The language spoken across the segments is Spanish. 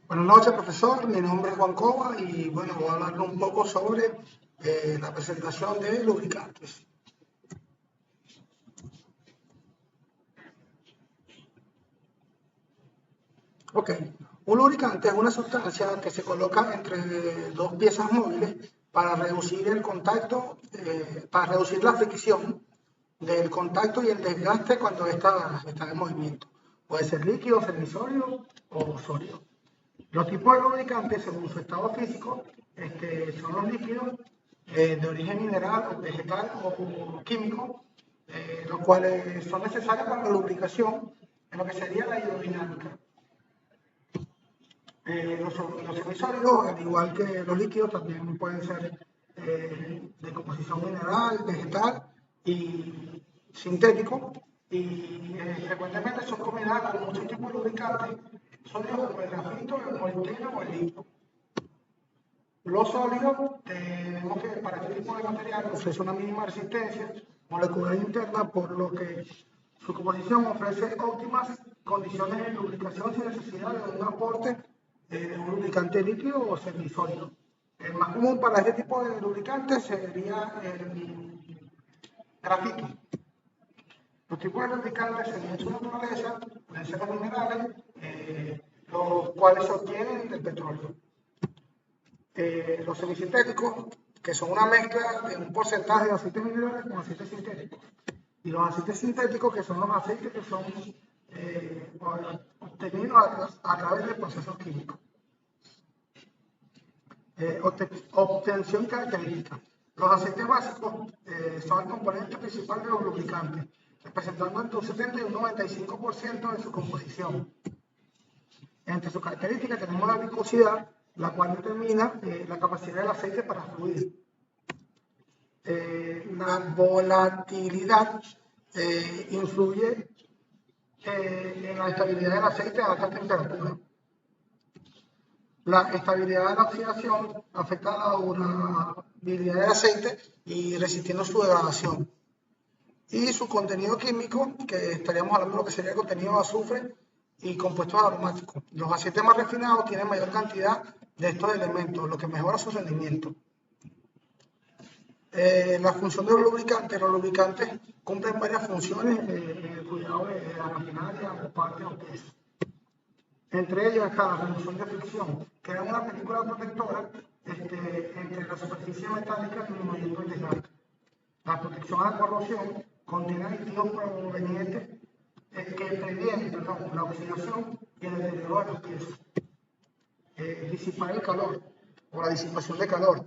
Buenas noches, profesor. Mi nombre es Juan Cova y bueno, voy a hablarle un poco sobre la presentación de lubricantes. Ok, un lubricante es una sustancia que se coloca entre dos piezas móviles para reducir el contacto, para reducir la fricción del contacto y el desgaste cuando está en movimiento. Puede ser líquido, semisólido o sólido. Los tipos de lubricantes, según su estado físico, son los líquidos de origen mineral, vegetal o químico, los cuales son necesarios para la lubricación en lo que sería la hidrodinámica. Los semisólidos, al igual que los líquidos, también pueden ser de composición mineral, vegetal y sintético. Y frecuentemente son combinados con muchos tipos de lubricantes, sólidos como el grafito, el molibdeno o el litio. Los sólidos, tenemos que para este tipo de material ofrece una mínima resistencia molecular interna, por lo que su composición ofrece óptimas condiciones de lubricación sin necesidad de un aporte de un lubricante líquido o semisólido. El más común para este tipo de lubricantes sería el grafito. Los tipos de lubricantes, según su naturaleza, pueden ser los minerales, los cuales se obtienen del petróleo. Los semisintéticos, que son una mezcla de un porcentaje de aceites minerales con aceites sintéticos. Y los aceites sintéticos, que son los aceites que son obtenidos a través de procesos químicos. Obtención y características. Los aceites básicos son el componente principal de los lubricantes, representando entre un 70 y un 95% de su composición. Entre sus características tenemos la viscosidad, la cual determina la capacidad del aceite para fluir. La volatilidad influye en la estabilidad del aceite a alta temperatura. La estabilidad de la oxidación afecta a la durabilidad del aceite y resistiendo su degradación. Y su contenido químico, que estaríamos hablando de lo que sería el contenido de azufre y compuestos aromáticos. Los aceites más refinados tienen mayor cantidad de estos elementos, lo que mejora su rendimiento. La función de los lubricantes cumplen varias funciones en el cuidado de la maquinaria o partes o piezas. Entre ellas está la reducción de fricción, que es una película protectora entre la superficie metálica y el movimiento del desgaste. La protección a la corrosión contiene aditivos provenientes que previenen la oxidación y el deterioro de las piezas. Disipar el calor o la disipación de calor.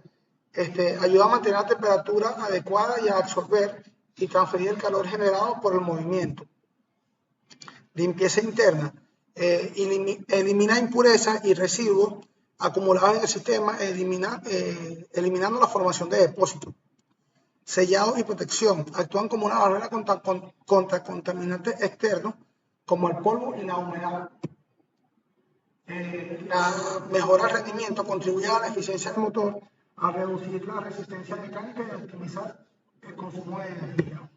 Ayuda a mantener la temperatura adecuada y a absorber y transferir el calor generado por el movimiento. Limpieza interna. Elimina impurezas y residuos acumulados en el sistema, eliminando la formación de depósitos. Sellado y protección. Actúan como una barrera contra contaminantes externos, como el polvo y la humedad. La mejora del rendimiento contribuye a la eficiencia del motor, a reducir la resistencia mecánica y a optimizar el consumo de energía.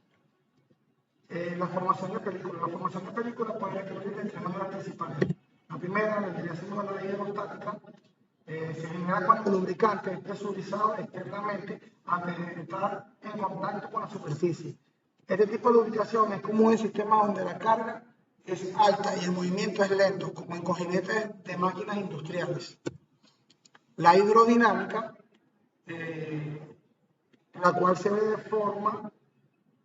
La formación de películas. La formación de películas puede requerir de tres maneras principales. La primera, vendría siendo la hidrostática. Se genera cuando el lubricante es presurizado externamente antes de entrar en contacto con la superficie. Este tipo de lubricación es común en sistemas donde la carga es alta y el movimiento es lento, como en cojinetes de máquinas industriales. La hidrodinámica, la cual se ve de forma,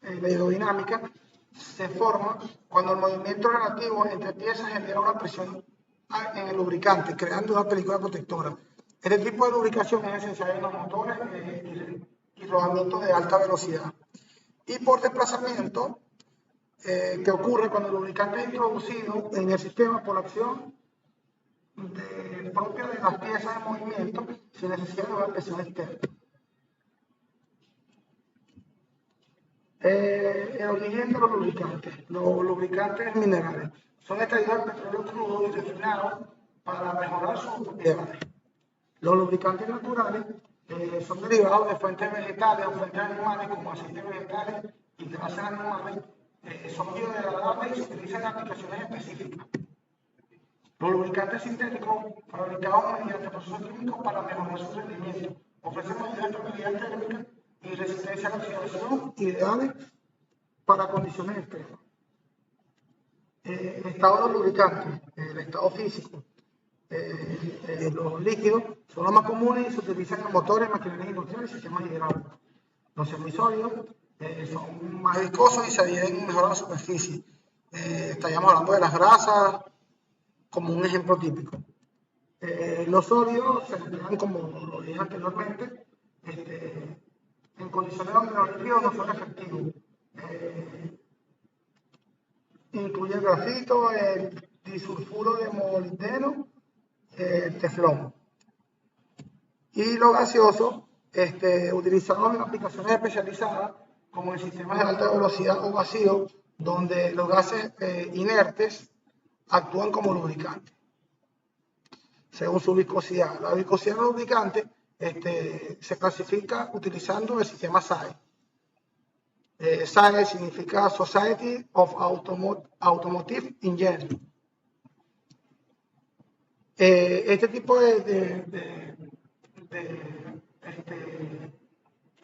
la hidrodinámica se forma cuando el movimiento relativo entre piezas genera una presión en el lubricante, creando una película protectora. Este tipo de lubricación es esencial en los motores y rodamientos de alta velocidad. Y por desplazamiento, que ocurre cuando el lubricante es introducido en el sistema por acción propia de las piezas de movimiento sin necesidad de una presión externa. El origen de los lubricantes. Los lubricantes minerales son extraídos del petróleo crudo y refinados para mejorar sus propiedades. Los lubricantes naturales son derivados de fuentes vegetales o fuentes animales, como aceites vegetales y grasas animales. Son biodegradables y se utilizan en aplicaciones específicas. Los lubricantes sintéticos fabricados mediante procesos químicos para mejorar su rendimiento ofrecen mayor estabilidad térmica y resistencia a la oxidación, ideales para condiciones extremas. El estado de los lubricantes, el estado físico, los líquidos son los más comunes y se utilizan en motores, maquinarias industriales y sistemas hidráulicos. Los semisólidos son más viscosos y se adhieren mejor a la superficie. Estaríamos hablando de las grasas como un ejemplo típico. Los sólidos se emplean, como lo dije anteriormente, en condiciones donde los líquidos no son efectivos. Incluye el grafito, el disulfuro de molibdeno, el teflón. Y los gaseosos, utilizados en aplicaciones especializadas, como en sistemas de alta velocidad o vacío, donde los gases inertes actúan como lubricantes, según su viscosidad. La viscosidad del lubricante se clasifica utilizando el sistema SAE. SAE significa Society of Automotive Engineering. Este tipo de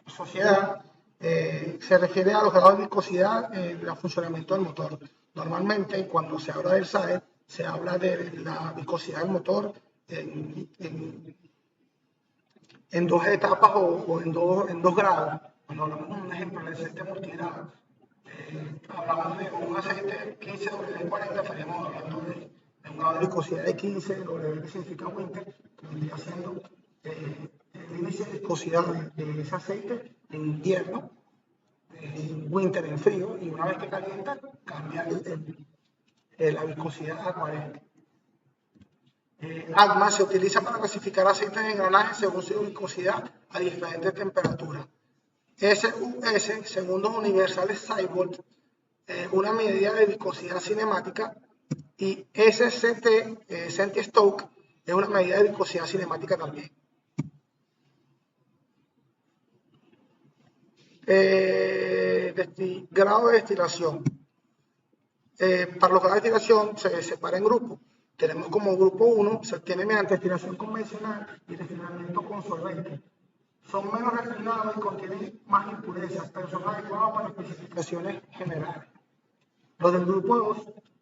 sociedad se refiere a los grados de viscosidad del funcionamiento del motor. Normalmente, cuando se habla del SAE, se habla de la viscosidad del motor en dos etapas o en dos grados. Cuando hablamos de un ejemplo del aceite multigrado, hablamos de un aceite 15W40, estaríamos hablando de un grado de viscosidad de 15, W que significa winter, que vendría siendo el índice de viscosidad de ese aceite en invierno, en winter en frío, y una vez que calienta, cambia la viscosidad a 40. ADMA se utiliza para clasificar aceites de engranaje según su viscosidad a diferentes temperaturas. SUS, segundos universales Cyborg, una medida de viscosidad cinemática, y SCT, Centi-Stokes, es una medida de viscosidad cinemática también. Grado de destilación. Para los grados de destilación se separa en grupos. Tenemos como grupo 1, se obtiene mediante destilación convencional y destilamiento con solvente. Son menos refinados y contienen más impurezas, pero son adecuados para especificaciones generales. Los del grupo 2,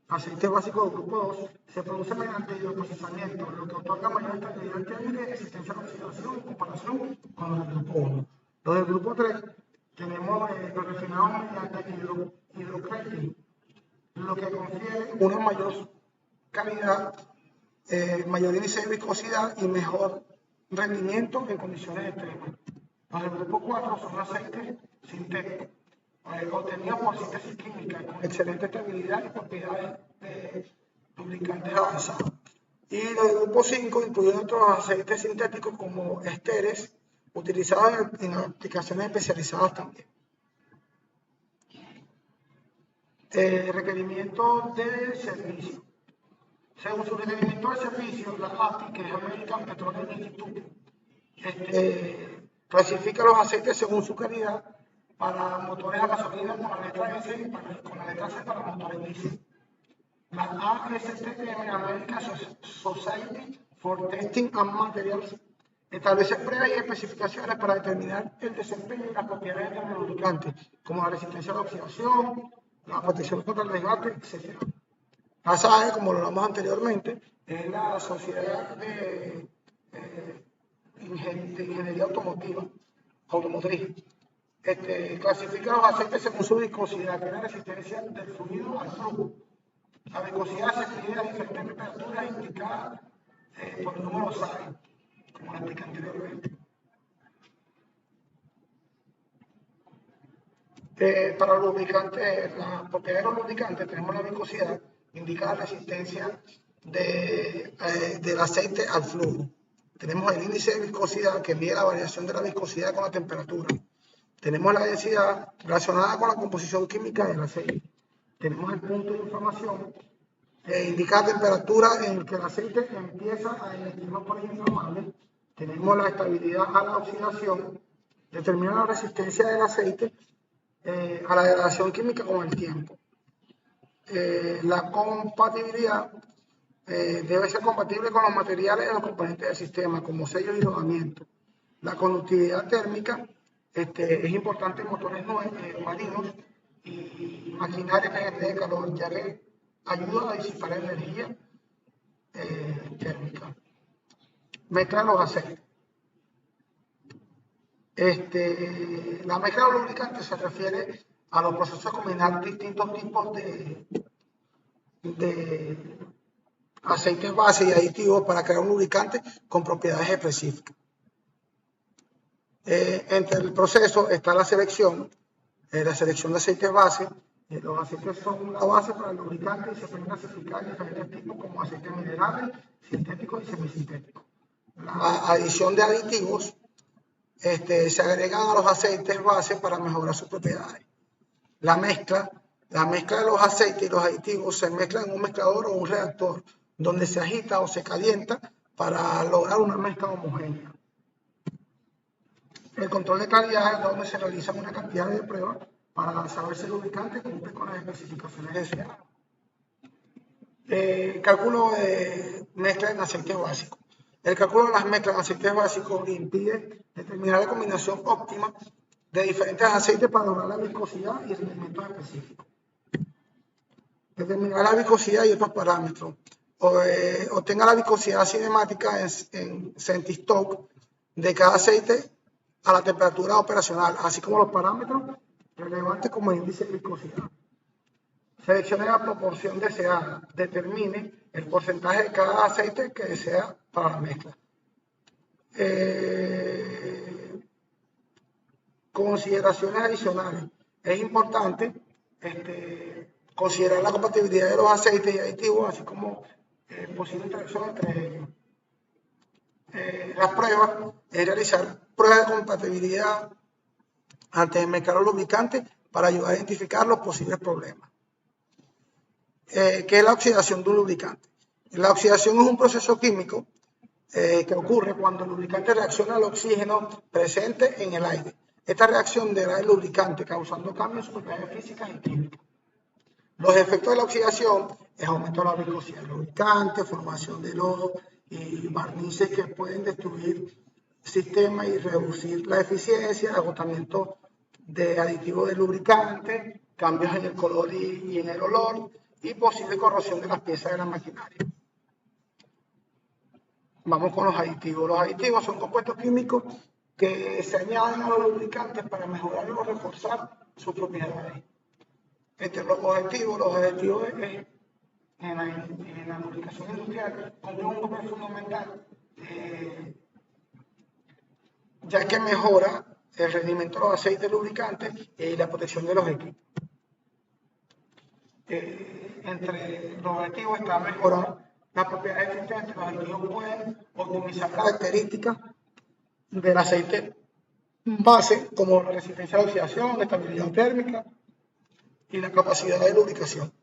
aceite básico del grupo 2, se produce mediante hidroprocesamiento, lo que otorga mayor estabilidad térmica y resistencia a la oxidación en comparación con los del grupo 1. Los del grupo 3, tenemos los refinados mediante hidrocracking, lo que confiere una mayor calidad, mayor índice de viscosidad y mejor rendimiento en condiciones extremas. Los del grupo 4 son aceites sintéticos, obtenidos por síntesis química, con excelente estabilidad y propiedades de lubricantes avanzados. Y los del grupo 5 incluyen otros aceites sintéticos como esteres, utilizados en aplicaciones especializadas también. Requerimiento de servicio. Según su requerimiento de servicio, la API, que es American Petroleum Institute, clasifica los aceites según su calidad para motores a gasolina con la letra S y con la letra C para motores diésel. La ASTM, American Society for Testing and Materials, establece pruebas y especificaciones para determinar el desempeño y las propiedades de los lubricantes, como la resistencia a la oxidación, la protección contra el desgaste, etc. La SAE, como lo hablamos anteriormente, es la Sociedad de Ingeniería Automotriz. Clasifica los aceites según su viscosidad, tiene resistencia del fluido al flujo. La viscosidad se mide a diferentes temperaturas indicadas por el número SAE, como lo expliqué anteriormente. Para los lubricantes, las propiedades de los lubricantes, tenemos la viscosidad, indica la resistencia del aceite al flujo. Tenemos el índice de viscosidad, que mide la variación de la viscosidad con la temperatura. Tenemos la densidad relacionada con la composición química del aceite. Tenemos el punto de inflamación, indica la temperatura en que el aceite empieza a emitir vapores inflamables. Tenemos la estabilidad a la oxidación, determina la resistencia del aceite a la degradación química con el tiempo. La compatibilidad debe ser compatible con los materiales de los componentes del sistema, como sellos y rodamientos. La conductividad térmica es importante en motores marinos y maquinaria que genere calor, ya que ayuda a disipar energía térmica. Mezcla de los aceites. La mezcla de los lubricantes se refiere a los procesos de combinar distintos tipos de aceites base y aditivos para crear un lubricante con propiedades específicas. Entre el proceso está la selección de aceites base. Los aceites son la base para el lubricante y se pueden clasificar en diferentes tipos como aceites minerales, sintéticos y semisintéticos. La adición de aditivos se agregan a los aceites base para mejorar sus propiedades. La mezcla de los aceites y los aditivos se mezcla en un mezclador o un reactor donde se agita o se calienta para lograr una mezcla homogénea. El control de calidad es donde se realizan una cantidad de pruebas para saber si el lubricante cumple con las especificaciones deseadas. Cálculo de mezcla en aceites básicos. El cálculo de las mezclas en aceites básicos impide determinar la combinación óptima de diferentes aceites para lograr la viscosidad y rendimientos específicos. Determinar la viscosidad y otros parámetros. Obtenga la viscosidad cinemática en centistoke de cada aceite a la temperatura operacional, así como los parámetros relevantes como el índice de viscosidad. Seleccione la proporción deseada. Determine el porcentaje de cada aceite que desea para la mezcla. Consideraciones adicionales. Es importante considerar la compatibilidad de los aceites y aditivos, así como posible interacción entre ellos. Las pruebas es realizar pruebas de compatibilidad antes de mezclar los lubricantes para ayudar a identificar los posibles problemas. ¿Qué es la oxidación de un lubricante? La oxidación es un proceso químico que ocurre cuando el lubricante reacciona al oxígeno presente en el aire. Esta reacción degrada el lubricante causando cambios en sus propiedades físicas y químicas. Los efectos de la oxidación es aumento de la viscosidad del lubricante, formación de lodo y barnices que pueden destruir sistemas y reducir la eficiencia, agotamiento de aditivos del lubricante, cambios en el color y en el olor y posible corrosión de las piezas de la maquinaria. Vamos con los aditivos. Los aditivos son compuestos químicos que se añaden a los lubricantes para mejorar o reforzar sus propiedades. Entre los objetivos en la lubricación industrial cumplen un papel fundamental, ya que mejora el rendimiento de los aceites lubricantes y la protección de los equipos. Entre los objetivos está mejorar las propiedades existentes. Los aditivos pueden optimizar características del aceite base, como la resistencia a la oxidación, la estabilidad térmica y la capacidad de lubricación.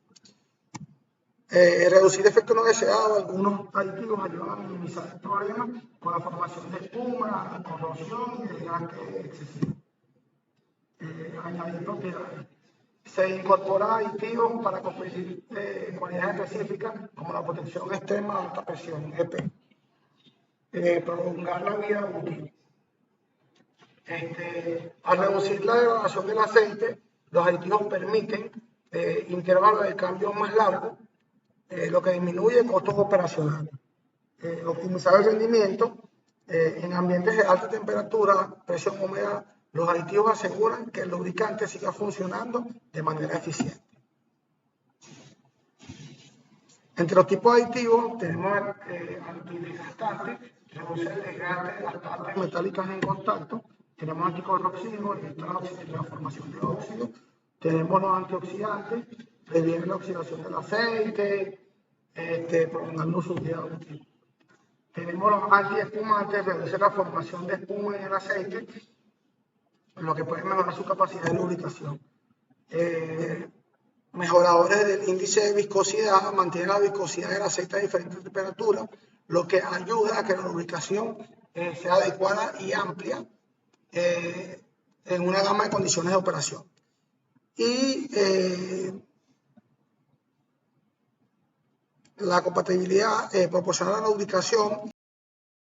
Reducir efectos no deseados. Algunos aditivos ayudan a minimizar el problema con la formación de espuma, corrosión y desgaste excesivo. Añadir propiedades. Se incorpora aditivos para conseguir cualidades específicas como la protección extrema a alta presión, EP. Prolongar la vida útil. Al reducir la degradación del aceite, los aditivos permiten intervalos de cambio más largos, lo que disminuye costos operacionales. Optimizar el rendimiento en ambientes de alta temperatura, presión, humedad. Los aditivos aseguran que el lubricante siga funcionando de manera eficiente. Entre los tipos de aditivos tenemos antidesgastantes, reduce el desgaste de las partes metálicas en contacto. Tenemos anticorrosivos, la formación de óxido. Tenemos los antioxidantes, previene la oxidación del aceite, prolongando su vida útil. Tenemos los antiespumantes, reduce la formación de espuma en el aceite, lo que puede mejorar su capacidad de lubricación. Mejoradores del índice de viscosidad, mantiene la viscosidad del aceite a diferentes temperaturas, lo que ayuda a que la lubricación sea adecuada y amplia en una gama de condiciones de operación. Y la compatibilidad proporciona la ubicación